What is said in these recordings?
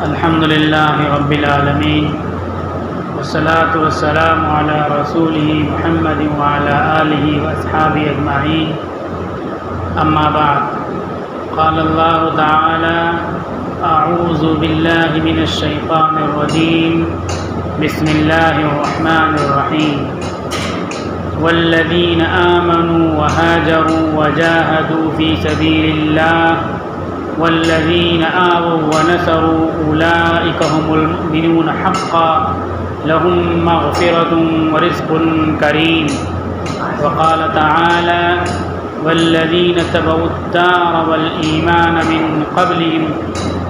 الحمد لله رب العالمين والصلاة والسلام على رسوله محمد وعلى آله وأصحابه أجمعين أما بعد قال الله تعالى أعوذ بالله من الشيطان الرجيم بسم الله الرحمن الرحيم والذين آمنوا وهاجروا وجاهدوا في سبيل الله والذين آووا ونصروا أولئك هم المؤمنون حقا لهم مغفرة ورزق كريم وقال تعالى والذين تبعوا الدار والإيمان من قبلهم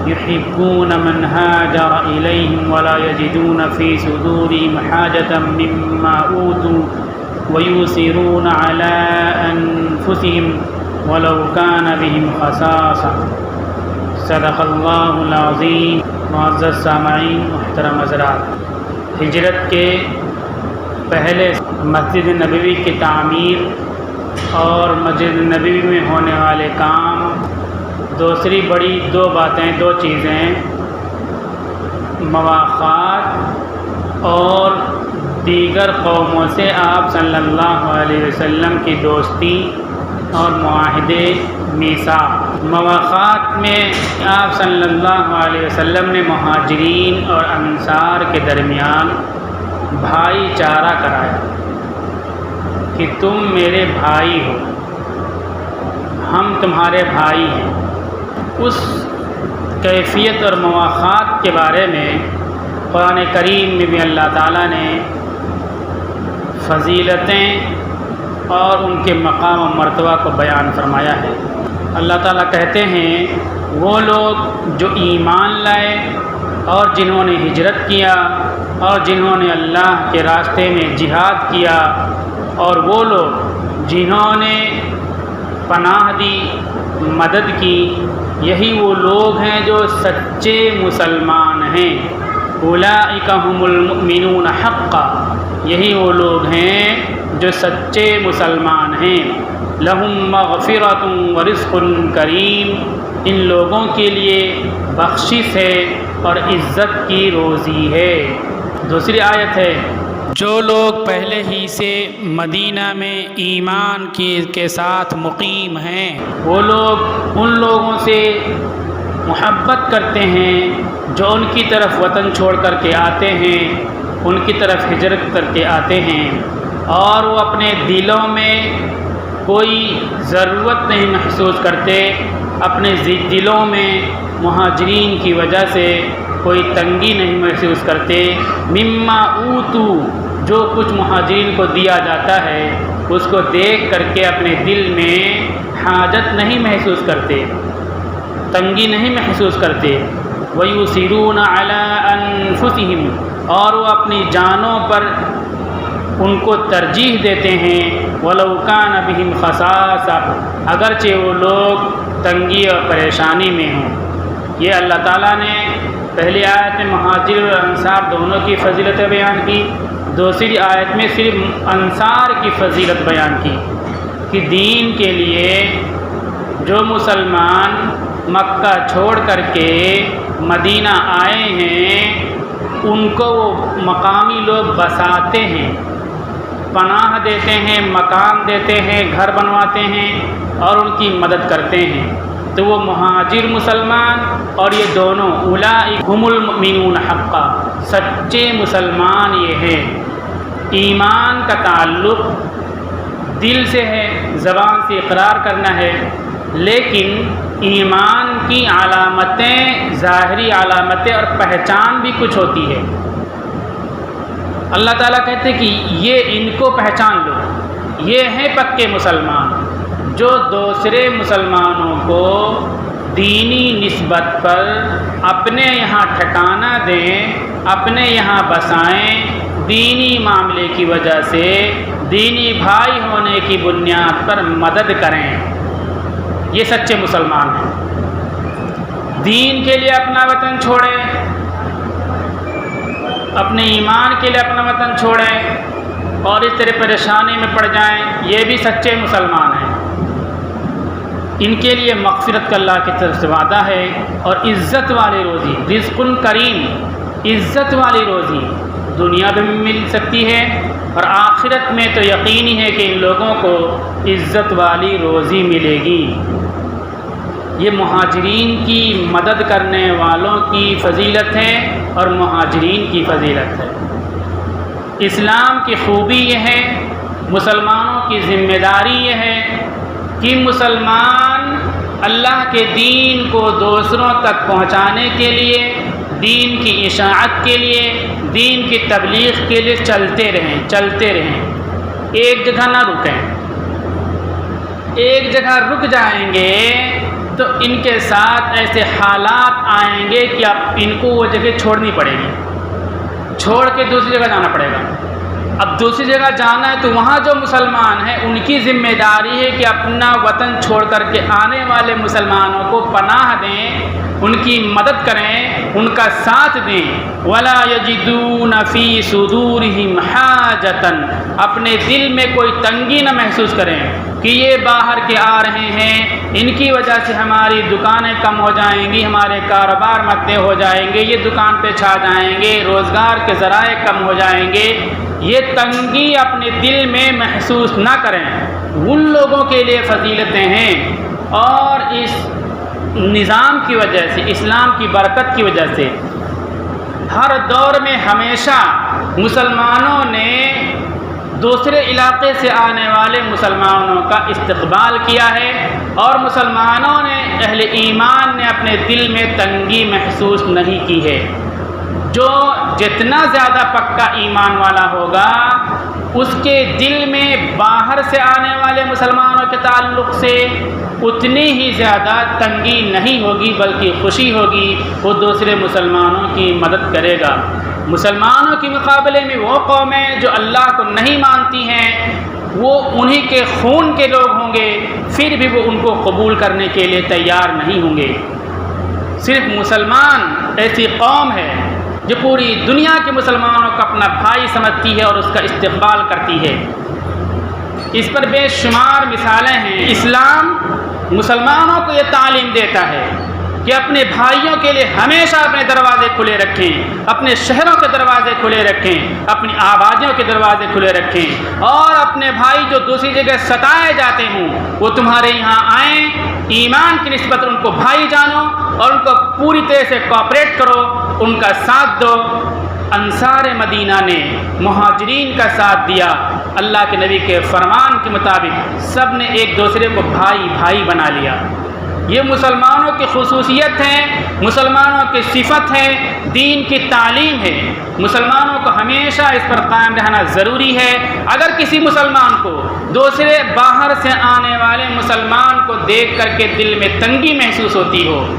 يحبون من هاجر إليهم ولا يجدون في صدورهم حاجة مما أوتوا ويؤثرون على أنفسهم ولو كان بهم خصاصة صدق اللہ العظیم۔ معزز سامعین، محترم حضرات، ہجرت کے پہلے مسجد نبوی کی تعمیر اور مسجد نبوی میں ہونے والے کام، دوسری بڑی دو چیزیں مواخات اور دیگر قوموں سے آپ صلی اللہ علیہ وسلم کی دوستی اور معاہدے میثاق۔ مواخات میں آپ صلی اللہ علیہ وسلم نے مہاجرین اور انصار کے درمیان بھائی چارہ کرایا کہ تم میرے بھائی ہو، ہم تمہارے بھائی ہیں۔ اس کیفیت اور مواخات کے بارے میں قرآن کریم میں بھی اللہ تعالیٰ نے فضیلتیں اور ان کے مقام و مرتبہ کو بیان فرمایا ہے۔ اللہ تعالیٰ کہتے ہیں وہ لوگ جو ایمان لائے اور جنہوں نے ہجرت کیا اور جنہوں نے اللہ کے راستے میں جہاد کیا، اور وہ لوگ جنہوں نے پناہ دی، مدد کی، یہی وہ لوگ ہیں جو سچے مسلمان ہیں۔ اولئک هم المؤمنون حقا، یہی وہ لوگ ہیں جو سچے مسلمان ہیں۔ لہم مغفرۃ ورزق کریم، ان لوگوں کے لیے بخشش ہے اور عزت کی روزی ہے۔ دوسری آیت ہے جو لوگ پہلے ہی سے مدینہ میں ایمان کے ساتھ مقیم ہیں، وہ لوگ ان لوگوں سے محبت کرتے ہیں جو ان کی طرف وطن چھوڑ کر کے آتے ہیں، ان کی طرف ہجرت کر کے آتے ہیں، اور وہ اپنے دلوں میں کوئی ضرورت نہیں محسوس کرتے، اپنے دلوں میں مہاجرین کی وجہ سے کوئی تنگی نہیں محسوس کرتے۔ مما اوتو، جو کچھ مہاجرین کو دیا جاتا ہے اس کو دیکھ کر کے اپنے دل میں حاجت نہیں محسوس کرتے، تنگی نہیں محسوس کرتے۔ وَيُؤْثِرُونَ عَلَىٰ أَنفُسِهِمْ، اور وہ اپنی جانوں پر ان کو ترجیح دیتے ہیں۔ وَلَوْ كَانَ بِهِمْ خَصَاصَةٌ، اگرچہ وہ لوگ تنگی اور پریشانی میں ہوں۔ یہ اللہ تعالیٰ نے پہلی آیت میں مہاجر اور انصار دونوں کی فضیلتیں بیان کی، دوسری آیت میں صرف انصار کی فضیلت بیان کی کہ دین کے لیے جو مسلمان مکہ چھوڑ کر کے مدینہ آئے ہیں ان کو وہ مقامی لوگ بساتے ہیں، پناہ دیتے ہیں، مکان دیتے ہیں، گھر بنواتے ہیں اور ان کی مدد کرتے ہیں۔ تو وہ مہاجر مسلمان اور یہ دونوں اولئک هم المؤمنون حقا، سچے مسلمان یہ ہیں۔ ایمان کا تعلق دل سے ہے، زبان سے اقرار کرنا ہے، لیکن ایمان کی علامتیں، ظاہری علامتیں اور پہچان بھی کچھ ہوتی ہے۔ اللہ تعالیٰ کہتے ہیں کہ یہ ان کو پہچان لو، یہ ہیں پکے مسلمان جو دوسرے مسلمانوں کو دینی نسبت پر اپنے یہاں ٹھکانہ دیں، اپنے یہاں بسائیں، دینی معاملے کی وجہ سے دینی بھائی ہونے کی بنیاد پر مدد کریں۔ یہ سچے مسلمان ہیں۔ دین کے لیے اپنا وطن چھوڑیں، اپنے ایمان کے لیے اپنا وطن چھوڑیں اور اس طرح پریشانی میں پڑ جائیں، یہ بھی سچے مسلمان ہیں۔ ان کے لیے مغفرت کا اللہ کی طرف سے وعدہ ہے اور عزت والی روزی، رزق کریم، عزت والی روزی دنیا میں بھی مل سکتی ہے اور آخرت میں تو یقینی ہے کہ ان لوگوں کو عزت والی روزی ملے گی۔ یہ مہاجرین کی مدد کرنے والوں کی فضیلت ہے اور مہاجرین کی فضیلت ہے۔ اسلام کی خوبی یہ ہے، مسلمانوں کی ذمہ داری یہ ہے کہ مسلمان اللہ کے دین کو دوسروں تک پہنچانے کے لیے، دین کی اشاعت کے لیے، دین کی تبلیغ کے لیے چلتے رہیں، ایک جگہ نہ رکیں۔ ایک جگہ رک جائیں گے تو ان کے ساتھ ایسے حالات آئیں گے کہ اب ان کو وہ جگہ چھوڑنی پڑے گی، چھوڑ کے دوسری جگہ جانا پڑے گا۔ اب دوسری جگہ جانا ہے تو وہاں جو مسلمان ہیں ان کی ذمہ داری ہے کہ اپنا وطن چھوڑ کر کے آنے والے مسلمانوں کو پناہ دیں، ان کی مدد کریں، ان کا ساتھ دیں۔ وَلَا يَجِدُونَ فِي صُدُورِهِمْ حَاجَةً، اپنے دل میں کوئی تنگی نہ محسوس کریں کہ یہ باہر کے آ رہے ہیں، ان کی وجہ سے ہماری دکانیں کم ہو جائیں گی، ہمارے کاروبار مندے ہو جائیں گے، یہ دکان پہ چھا جائیں گے، روزگار کے ذرائع کم ہو جائیں گے۔ یہ تنگی اپنے دل میں محسوس نہ کریں، ان لوگوں کے لیے فضیلتیں ہیں۔ اور اس نظام کی وجہ سے، اسلام کی برکت کی وجہ سے ہر دور میں ہمیشہ مسلمانوں نے دوسرے علاقے سے آنے والے مسلمانوں کا استقبال کیا ہے اور مسلمانوں نے، اہل ایمان نے اپنے دل میں تنگی محسوس نہیں کی ہے۔ جو جتنا زیادہ پکا ایمان والا ہوگا اس کے دل میں باہر سے آنے والے مسلمانوں کے تعلق سے اتنی ہی زیادہ تنگی نہیں ہوگی بلکہ خوشی ہوگی، وہ دوسرے مسلمانوں کی مدد کرے گا۔ مسلمانوں کے مقابلے میں وہ قومیں جو اللہ کو نہیں مانتی ہیں وہ انہی کے خون کے لوگ ہوں گے، پھر بھی وہ ان کو قبول کرنے کے لیے تیار نہیں ہوں گے۔ صرف مسلمان ایسی قوم ہے جو پوری دنیا کے مسلمانوں کو اپنا بھائی سمجھتی ہے اور اس کا استقبال کرتی ہے۔ اس پر بے شمار مثالیں ہیں۔ اسلام مسلمانوں کو یہ تعلیم دیتا ہے کہ اپنے بھائیوں کے لیے ہمیشہ اپنے دروازے کھلے رکھیں، اپنے شہروں کے دروازے کھلے رکھیں، اپنی آبادیوں کے دروازے کھلے رکھیں، اور اپنے بھائی جو دوسری جگہ ستائے جاتے ہوں وہ تمہارے یہاں آئیں، ایمان کی نسبت ان کو بھائی جانو اور ان کو پوری طرح سے کوآپریٹ کرو، ان کا ساتھ دو۔ انصار مدینہ نے مہاجرین کا ساتھ دیا، اللہ کے نبی کے فرمان کے مطابق سب نے ایک دوسرے کو بھائی بھائی بنا لیا۔ یہ مسلمانوں کی خصوصیت ہے، مسلمانوں کی صفت ہے، دین کی تعلیم ہے۔ مسلمانوں کو ہمیشہ اس پر قائم رہنا ضروری ہے۔ اگر کسی مسلمان کو دوسرے باہر سے آنے والے مسلمان کو دیکھ کر کے دل میں تنگی محسوس ہوتی ہو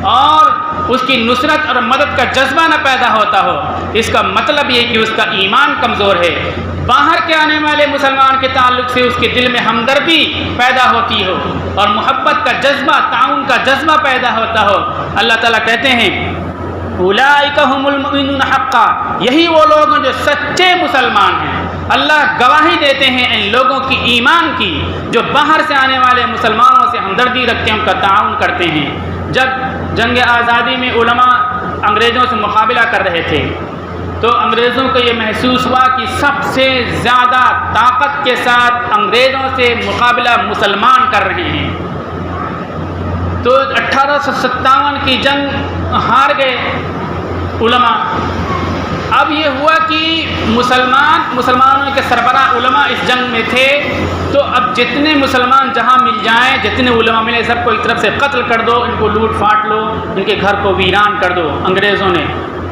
اور اس کی نصرت اور مدد کا جذبہ نہ پیدا ہوتا ہو، اس کا مطلب یہ کہ اس کا ایمان کمزور ہے۔ باہر کے آنے والے مسلمان کے تعلق سے اس کے دل میں ہمدردی پیدا ہوتی ہو اور محبت کا جذبہ، تعاون کا جذبہ پیدا ہوتا ہو۔ اللہ تعالیٰ کہتے ہیں اولئک هم المؤمنون حقا، یہی وہ لوگ ہیں جو سچے مسلمان ہیں۔ اللہ گواہی دیتے ہیں ان لوگوں کی ایمان کی جو باہر سے آنے والے مسلمانوں سے ہمدردی رکھتے ہیں، ان کا تعاون کرتے ہیں۔ جب جنگ آزادی میں علماء انگریزوں سے مقابلہ کر رہے تھے تو انگریزوں کو یہ محسوس ہوا کہ سب سے زیادہ طاقت کے ساتھ انگریزوں سے مقابلہ مسلمان کر رہے ہیں، تو 1857 کی جنگ ہار گئے علماء۔ اب یہ ہوا کہ مسلمانوں کے سربراہ علماء اس جنگ میں تھے، تو اب جتنے مسلمان جہاں مل جائیں، جتنے علماء ملے، سب کو ایک طرف سے قتل کر دو، ان کو لوٹ پھاٹ لو، ان کے گھر کو ویران کر دو۔ انگریزوں نے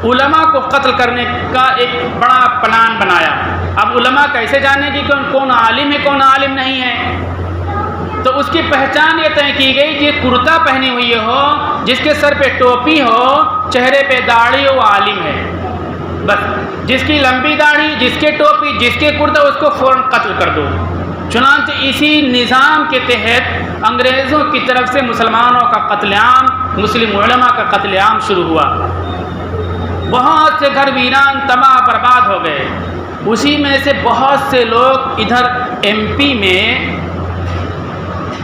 علماء کو قتل کرنے کا ایک بڑا پلان بنایا۔ اب علماء کیسے جانے گی کہ کون عالم ہے کون عالم نہیں ہے؟ تو اس کی پہچان یہ طے کی گئی کہ کرتا پہنی ہوئی ہو، جس کے سر پہ ٹوپی ہو، چہرے پہ داڑھی ہو، وہ عالم ہے۔ بس جس کی لمبی داڑھی، جس کے ٹوپی، جس کے کرتا، اس کو فوراً قتل کر دو۔ چنانچہ اسی نظام کے تحت انگریزوں کی طرف سے مسلمانوں کا قتل عام، مسلم علماء کا قتل عام شروع ہوا۔ بہت سے گھر ویران تباہ برباد ہو گئے۔ اسی میں سے بہت سے لوگ ادھر ایم پی میں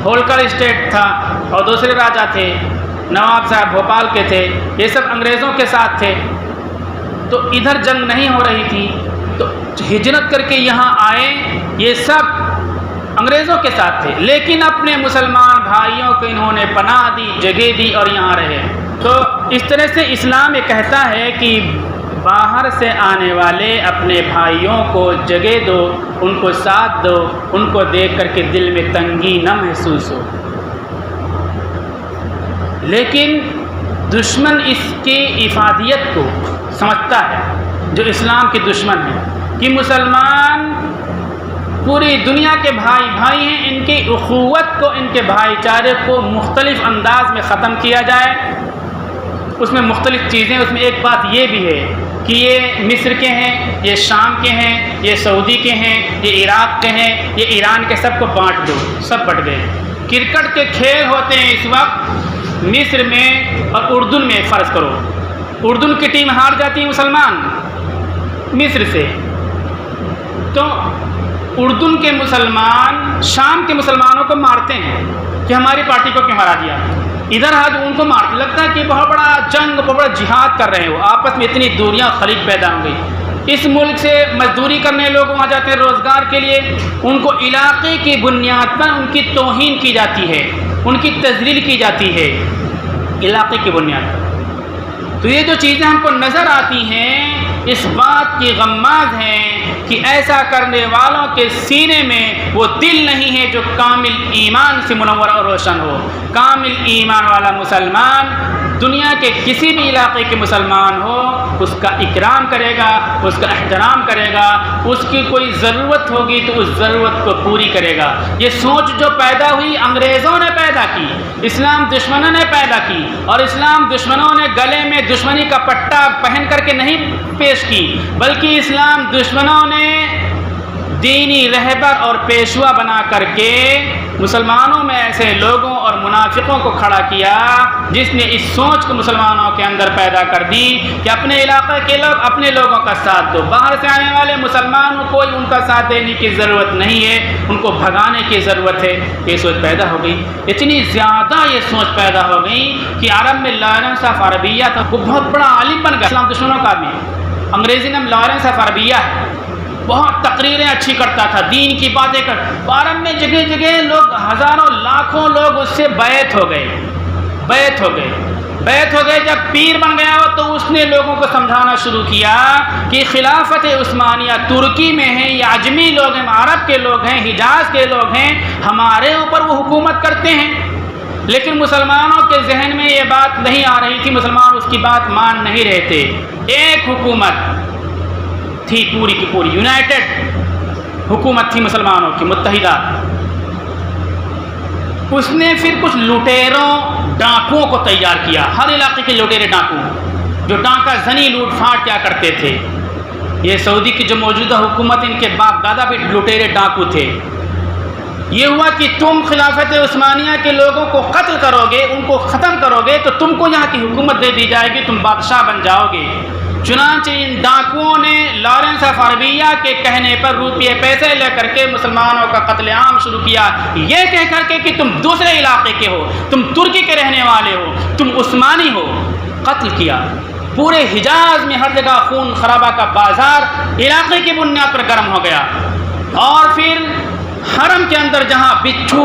ہولکر اسٹیٹ تھا اور دوسرے راجا تھے، نواب صاحب بھوپال کے تھے، یہ سب انگریزوں کے ساتھ تھے، تو ادھر جنگ نہیں ہو رہی تھی تو ہجرت کر کے یہاں آئے، یہ سب انگریزوں کے ساتھ تھے، لیکن اپنے مسلمان بھائیوں کو انہوں نے پناہ دی، جگہ دی اور یہاں رہے۔ تو اس طرح سے اسلام یہ کہتا ہے کہ باہر سے آنے والے اپنے بھائیوں کو جگہ دو، ان کو ساتھ دو، ان کو دیکھ کر کے دل میں تنگی نہ محسوس ہو۔ لیکن دشمن اس کی افادیت کو سمجھتا ہے، جو اسلام کے دشمن ہیں، کہ مسلمان پوری دنیا کے بھائی ہیں، ان کی اخوت کو، ان کے بھائی چارے کو مختلف انداز میں ختم کیا جائے۔ اس میں مختلف چیزیں، اس میں ایک بات یہ بھی ہے کہ یہ مصر کے ہیں، یہ شام کے ہیں، یہ سعودی کے ہیں، یہ عراق کے ہیں، یہ ایران کے، سب کو بانٹ دو، سب بٹ گئے۔ کرکٹ کے کھیل ہوتے ہیں اس وقت مصر میں اور اردن میں، فرض کرو اردن کی ٹیم ہار جاتی ہے مسلمان مصر سے، تو اردن کے مسلمان شام کے مسلمانوں کو مارتے ہیں کہ ہماری پارٹی کو کیوں ہرا دیا، ادھر آج ان کو مارتے، لگتا ہے کہ بہت بڑا جنگ، بہت بڑا جہاد کر رہے ہو، آپس میں اتنی دوریاں خلیج پیدا ہو گئی۔ اس ملک سے مزدوری کرنے لوگ وہاں جاتے ہیں روزگار کے لیے، ان کو علاقے کی بنیاد پر ان کی توہین کی جاتی ہے، ان کی تذلیل کی جاتی ہے علاقے کی بنیاد پر۔ تو یہ جو چیزیں ہم کو نظر آتی ہیں اس بات کی غماز ہیں کہ ایسا کرنے والوں کے سینے میں وہ دل نہیں ہے جو کامل ایمان سے منور اور روشن ہو۔ کامل ایمان والا مسلمان دنیا کے کسی بھی علاقے کے مسلمان ہو، اس کا اکرام کرے گا، اس کا احترام کرے گا، اس کی کوئی ضرورت ہوگی تو اس ضرورت کو پوری کرے گا۔ یہ سوچ جو پیدا ہوئی انگریزوں نے پیدا کی، اسلام دشمنوں نے پیدا کی، اور اسلام دشمنوں نے گلے میں دشمنی کا پٹا پہن کر کے نہیں پیش کی، بلکہ اسلام دشمنوں نے دینی رہبر اور پیشوا بنا کر کے مسلمانوں میں ایسے لوگوں اور منافقوں کو کھڑا کیا جس نے اس سوچ کو مسلمانوں کے اندر پیدا کر دی کہ اپنے علاقے کے لوگ اپنے لوگوں کا ساتھ دو، باہر سے آنے والے مسلمانوں کو ان کا ساتھ دینے کی ضرورت نہیں ہے، ان کو بھگانے کی ضرورت ہے۔ یہ سوچ پیدا ہو گئی، اتنی زیادہ یہ سوچ پیدا ہو گئی کہ عرب میں لارنس آف عربیہ تھا، وہ بہت بڑا عالم بن گیا، اسلام دشمنوں کا بھی، انگریزی نام لارنس آف عربیہ ہے، بہت تقریریں اچھی کرتا تھا، دین کی باتیں کر، عرب میں جگہ جگہ لوگ، ہزاروں لاکھوں لوگ اس سے بیعت ہو گئے۔ جب پیر بن گیا ہو تو اس نے لوگوں کو سمجھانا شروع کیا کہ خلافت عثمانیہ ترکی میں ہے، یہ عجمی لوگ ہیں، عرب کے لوگ ہیں، حجاز کے لوگ ہیں، ہمارے اوپر وہ حکومت کرتے ہیں۔ لیکن مسلمانوں کے ذہن میں یہ بات نہیں آ رہی تھی، مسلمان اس کی بات مان نہیں رہے تھے۔ ایک حکومت تھی پوری کی پوری، یونائٹڈ حکومت تھی مسلمانوں کی، متحدہ۔ اس نے پھر کچھ لٹیروں، ڈاکوؤں کو تیار کیا، ہر علاقے کے لٹیرے ڈاکو جو ڈاکہ زنی لوٹ پھاٹ کیا کرتے تھے۔ یہ سعودی کی جو موجودہ حکومت، ان کے باپ دادا بھی لٹیرے ڈاکو تھے۔ یہ ہوا کہ تم خلافت عثمانیہ کے لوگوں کو قتل کرو گے، ان کو ختم کرو گے تو تم کو یہاں کی حکومت دے دی جائے گی، تم بادشاہ بن جاؤ گے۔ چنانچہ ان ڈاکوؤں نے لارنس آف عربیہ کے کہنے پر روپیے پیسے لے کر کے مسلمانوں کا قتل عام شروع کیا، یہ کہہ کر کے کہ تم دوسرے علاقے کے ہو، تم ترکی کے رہنے والے ہو، تم عثمانی ہو۔ قتل کیا، پورے حجاز میں ہر جگہ خون خرابہ کا بازار علاقے کی بنیاد پر گرم ہو گیا۔ اور پھر حرم کے اندر جہاں بچھو،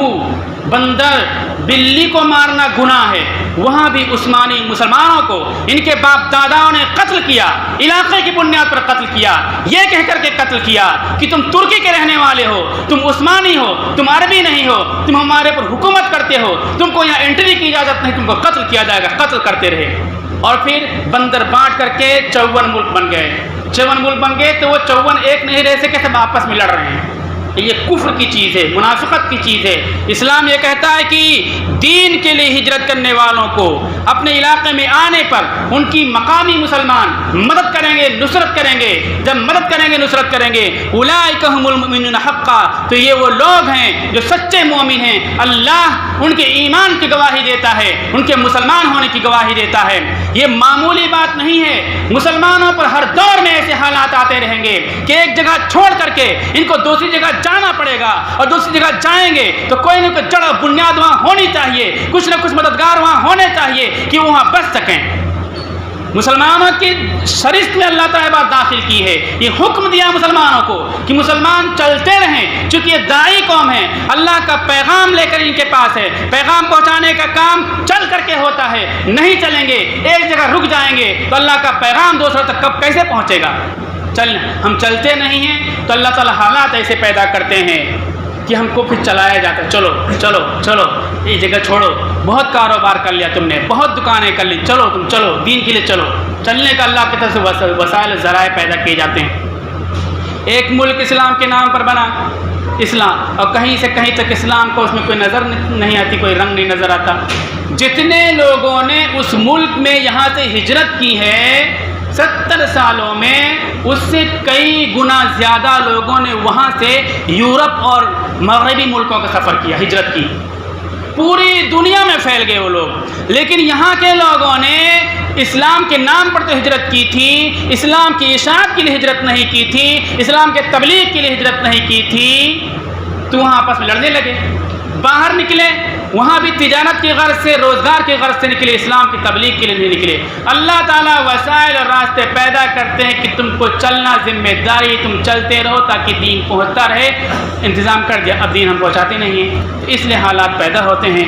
بندر، بلی کو مارنا گناہ ہے، وہاں بھی عثمانی مسلمانوں کو ان کے باپ داداؤں نے قتل کیا، علاقے کی بنیاد پر قتل کیا، یہ کہہ کر کے قتل کیا کہ تم ترکی کے رہنے والے ہو، تم عثمانی ہو، تم عربی نہیں ہو، تم ہمارے پر حکومت کرتے ہو، تم کو یہاں انٹری کی اجازت نہیں، تم کو قتل کیا جائے گا۔ قتل کرتے رہے، اور پھر بندر بانٹ کر کے 54 ملک بن گئے۔ 54 ملک بن گئے تو وہ 54 ایک نہیں رہ سکے، سب آپس میں لڑ رہے ہیں۔ یہ کفر کی چیز ہے، منافقت کی چیز ہے۔ اسلام یہ کہتا ہے کہ دین کے لیے ہجرت کرنے والوں کو اپنے علاقے میں آنے پر ان کی مقامی مسلمان مدد کریں گے، نصرت کریں گے۔ جب مدد کریں گے، نصرت کریں گے، اولئک هم المؤمنون حقا، تو یہ وہ لوگ ہیں جو سچے مومن ہیں۔ اللہ ان کے ایمان کی گواہی دیتا ہے، ان کے مسلمان ہونے کی گواہی دیتا ہے۔ یہ معمولی بات نہیں ہے، مسلمانوں پر ہر دور میں ایسے حالات آتے رہیں گے کہ ایک جگہ چھوڑ کر کے ان کو دوسری جگہ جانا پڑے گا اور دوسری جگہ جائیں گے تو کوئی نہ کوئی جڑ بنیاد وہاں ہونی چاہیے، کچھ نہ کچھ مددگار وہاں ہونے چاہیے کہ وہ وہاں بچ سکیں۔ مسلمانوں کی شریعت میں اللہ تعالیٰ بات داخل کی ہے، یہ حکم دیا مسلمانوں کو کہ مسلمان چلتے رہیں، چونکہ یہ داعی قوم ہے، اللہ کا پیغام لے کر ان کے پاس ہے، پیغام پہنچانے کا کام چل کر کے ہوتا ہے، نہیں چلیں گے ایک جگہ رک جائیں گے تو اللہ کا پیغام دوسروں تک کب کیسے پہنچے گا؟ ہم چلتے نہیں ہیں تو اللہ تعالیٰ حالات ایسے پیدا کرتے ہیں کہ ہم کو پھر چلایا جاتا ہے، چلو چلو چلو یہ جگہ چھوڑو، بہت کاروبار کر لیا تم نے، بہت دکانیں کر لی، چلو تم چلو دین کے لیے چلو۔ چلنے کا اللہ کی طرف سے وسائل ذرائع پیدا کیے جاتے ہیں۔ ایک ملک اسلام کے نام پر بنا، اسلام، اور کہیں سے کہیں تک اسلام کو اس میں کوئی نظر نہیں آتی، کوئی رنگ نہیں نظر آتا۔ جتنے لوگوں نے اس ملک میں یہاں سے ہجرت کی ہے 70 سالوں میں، اس سے کئی گنا زیادہ لوگوں نے وہاں سے یورپ اور مغربی ملکوں کا سفر کیا، ہجرت کی، پوری دنیا میں پھیل گئے وہ لوگ۔ لیکن یہاں کے لوگوں نے اسلام کے نام پر تو ہجرت کی تھی، اسلام کی اشاعت کے لیے ہجرت نہیں کی تھی، اسلام کے تبلیغ کے لیے ہجرت نہیں کی تھی، تو وہاں آپس میں لڑنے لگے، باہر نکلے، وہاں بھی تجارت کی غرض سے، روزگار کی غرض سے نکلے، اسلام کی تبلیغ کے لیے نہیں نکلے۔ اللہ تعالیٰ وسائل اور راستے پیدا کرتے ہیں کہ تم کو چلنا ذمہ داری، تم چلتے رہو تاکہ دین پہنچتا رہے، انتظام کر دیا، اب دین ہم پہنچاتے نہیں ہیں، تو اس لیے حالات پیدا ہوتے ہیں۔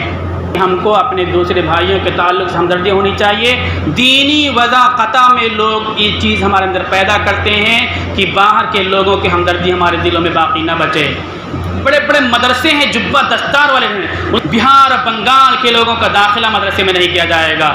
ہم کو اپنے دوسرے بھائیوں کے تعلق سے ہمدردی ہونی چاہیے۔ دینی وضاقتہ میں لوگ یہ چیز ہمارے اندر پیدا کرتے ہیں کہ باہر کے لوگوں کی ہمدردی ہمارے دلوں میں باقی نہ بچے۔ بڑے بڑے مدرسے ہیں جبہ دستار والے ہیں، بہار اور بنگال کے لوگوں کا داخلہ مدرسے میں نہیں کیا جائے گا۔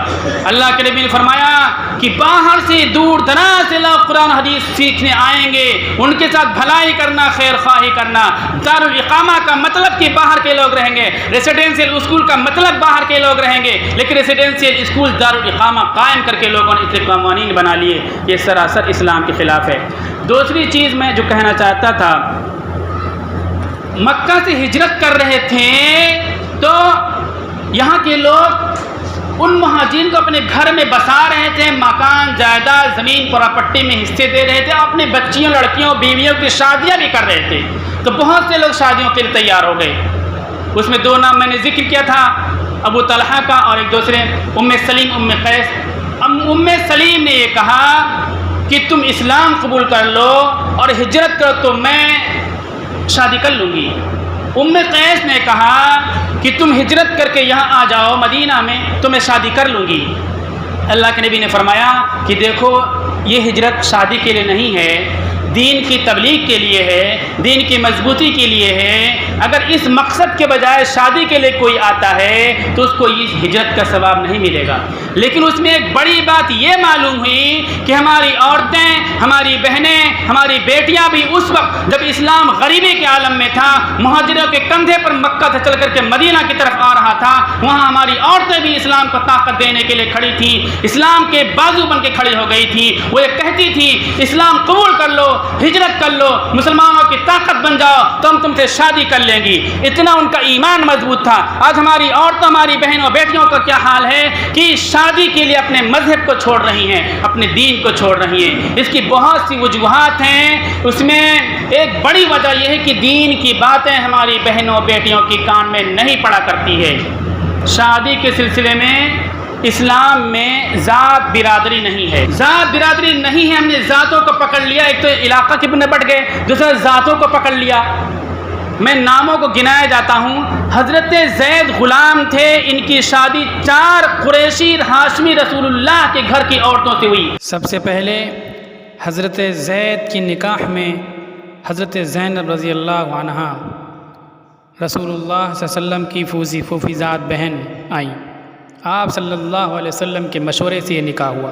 اللہ کے نبی نے فرمایا کہ باہر سے دور دراز سے لوگ قرآن حدیث سیکھنے آئیں گے، ان کے ساتھ بھلائی کرنا، خیر خواہی کرنا۔ دارالاقامہ کا مطلب کہ باہر کے لوگ رہیں گے، ریسیڈینشیل اسکول کا مطلب باہر کے لوگ رہیں گے، لیکن ریسیڈینشیل اسکول دارالاقامہ قائم کر کے لوگوں نے اتنے قوانین بنا لیے، یہ سراسر اسلام کے خلاف ہے۔ دوسری چیز میں جو کہنا چاہتا تھا، مکہ سے ہجرت کر رہے تھے تو یہاں کے لوگ ان مہاجرین کو اپنے گھر میں بسا رہے تھے، مکان، جائیداد، زمین، پراپرٹی میں حصے دے رہے تھے، اپنے بچیوں، لڑکیوں، بیویوں کی شادیاں بھی کر رہے تھے، تو بہت سے لوگ شادیوں کے لیے تیار ہو گئے۔ اس میں 2 نام میں نے ذکر کیا تھا، ابو طلحہ کا اور ایک دوسرے ام سلیم، ام قیس۔ ام سلیم نے یہ کہا کہ تم اسلام قبول کر لو اور ہجرت کرو تو میں شادی کر لوں گی۔ ام قیس نے کہا کہ تم ہجرت کر کے یہاں آ جاؤ مدینہ میں تو میں شادی کر لوں گی۔ اللہ کے نبی نے فرمایا کہ دیکھو یہ ہجرت شادی کے لیے نہیں ہے، دین کی تبلیغ کے لیے ہے، دین کی مضبوطی کے لیے ہے۔ اگر اس مقصد کے بجائے شادی کے لیے کوئی آتا ہے تو اس کو اس ہجرت کا ثواب نہیں ملے گا۔ لیکن اس میں ایک بڑی بات یہ معلوم ہوئی کہ ہماری عورتیں، ہماری بہنیں، ہماری بیٹیاں بھی اس وقت جب اسلام غریبی کے عالم میں تھا، مہاجروں کے کندھے پر مکہ سے چل کر کے مدینہ کی طرف آ رہا تھا، وہاں ہماری عورتیں بھی اسلام کو طاقت دینے کے لیے کھڑی تھیں، اسلام کے بازو بن کے کھڑی ہو گئی تھی۔ وہ یہ کہتی تھی اسلام قبول کر لو، ہجرت کر لو، مسلمانوں کی طاقت بن جاؤ تو ہم تم سے شادی کر لیں گی۔ اتنا ان کا ایمان مضبوط تھا۔ آج ہماری عورتوں، ہماری بہنوں، بیٹیوں کا کیا حال ہے کہ شادی کے لیے اپنے مذہب کو چھوڑ رہی ہیں، اپنے دین کو چھوڑ رہی ہیں۔ اس کی بہت سی وجوہات ہیں، اس میں ایک بڑی وجہ یہ ہے کہ دین کی باتیں ہماری بہنوں بیٹیوں کی کان میں نہیں پڑا کرتی ہے۔ شادی کے سلسلے میں اسلام میں ذات برادری نہیں ہے، ذات برادری نہیں ہے۔ ہم نے ذاتوں کو پکڑ لیا، ایک تو علاقہ کے نپٹ گئے، دوسرا ذاتوں کو پکڑ لیا۔ میں ناموں کو گنایا جاتا ہوں۔ حضرت زید غلام تھے، ان کی شادی 4 قریشی ہاشمی رسول اللہ کے گھر کی عورتوں سے ہوئی۔ سب سے پہلے حضرت زید کی نکاح میں حضرت زینب رضی اللہ عنہا رسول اللہ صلی اللہ علیہ وسلم کی پھوپھی ذات بہن آئیں۔ آپ صلی اللہ علیہ وسلم کے مشورے سے یہ نکاح ہوا۔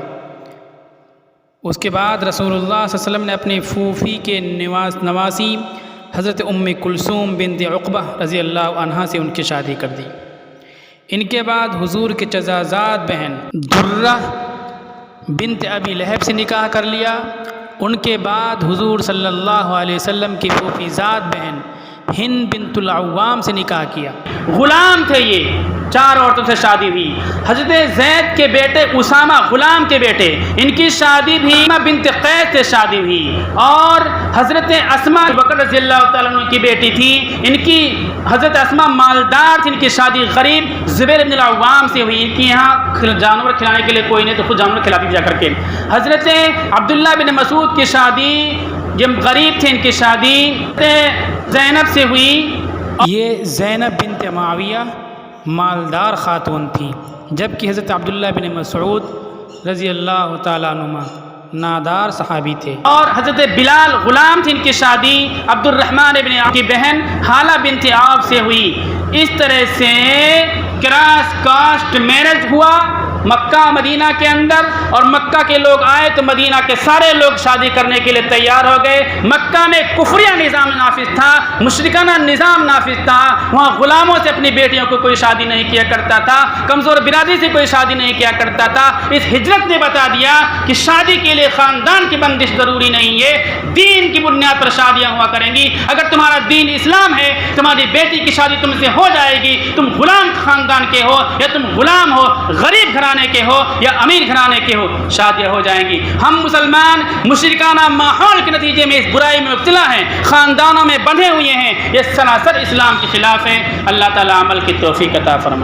اس کے بعد رسول اللہ صلی اللہ علیہ وسلم نے اپنی پھوپھی کے نواسی حضرت ام کلثوم بنت عقبہ رضی اللہ عنہا سے ان کی شادی کر دی۔ ان کے بعد حضور کے چچازاد بہن درہ بنت ابی لہب سے نکاح کر لیا۔ ان کے بعد حضور صلی اللہ علیہ وسلم کی پھوپھی ذات بہن ہند بنت العوام سے نکاح کیا۔ غلام تھے، یہ 4 عورتوں سے شادی ہوئی۔ حضرت زید کے بیٹے اسامہ غلام کے بیٹے، ان کی شادی بھی بنت قیس سے شادی ہوئی۔ اور حضرت اسماء بکر رضی اللہ تعالیٰ عنہ کی بیٹی تھی، ان کی حضرت اسماء مالدار تھی، ان کی شادی غریب زبیر بن العوام سے ہوئی۔ ان کی یہاں جانور کھلانے کے لیے کوئی نہیں تو خود جانور کھلاتی جا کر کے۔ حضرت عبداللہ بن مسعود کی شادی، جب غریب تھے ان کی شادی زینب سے ہوئی۔ یہ زینب بنت معاویہ مالدار خاتون تھی، جبکہ حضرت عبداللہ بن مسعود رضی اللہ تعالیٰ عنہ نادار صحابی تھے۔ اور حضرت بلال غلام تھی، ان کی شادی عبد الرحمن بن عوف کی بہن حالہ بنت عوف سے ہوئی۔ اس طرح سے کراس کاسٹ میرج ہوا مکہ مدینہ کے اندر، اور مکہ کے لوگ آئے تو مدینہ کے سارے لوگ شادی کرنے کے لیے تیار ہو گئے۔ مکہ میں کفریہ نظام نافذ تھا، مشرکانہ نظام نافذ تھا، وہاں غلاموں سے اپنی بیٹیوں کو کوئی شادی نہیں کیا کرتا تھا، کمزور برادری سے کوئی شادی نہیں کیا کرتا تھا۔ اس ہجرت نے بتا دیا کہ شادی کے لیے خاندان کی بندش ضروری نہیں ہے، دین کی بنیاد پر شادیاں ہوا کریں گی۔ اگر تمہارا دین اسلام ہے، تمہاری بیٹی کی شادی تم سے ہو جائے گی، تم غلام خاندان کے ہو یا تم غلام ہو، غریب گھرانے کے ہو یا امیر گھرانے کے ہو، شادیاں ہو جائیں گی۔ ہم مسلمان مشرکانہ ماحول کے نتیجے میں اس برائی میں مبتلا ہیں، خاندانوں میں بندھے ہوئے ہیں، یہ سراسر اسلام کے خلاف ہے۔ اللہ تعالیٰ عمل کی توفیق عطا فرمائے۔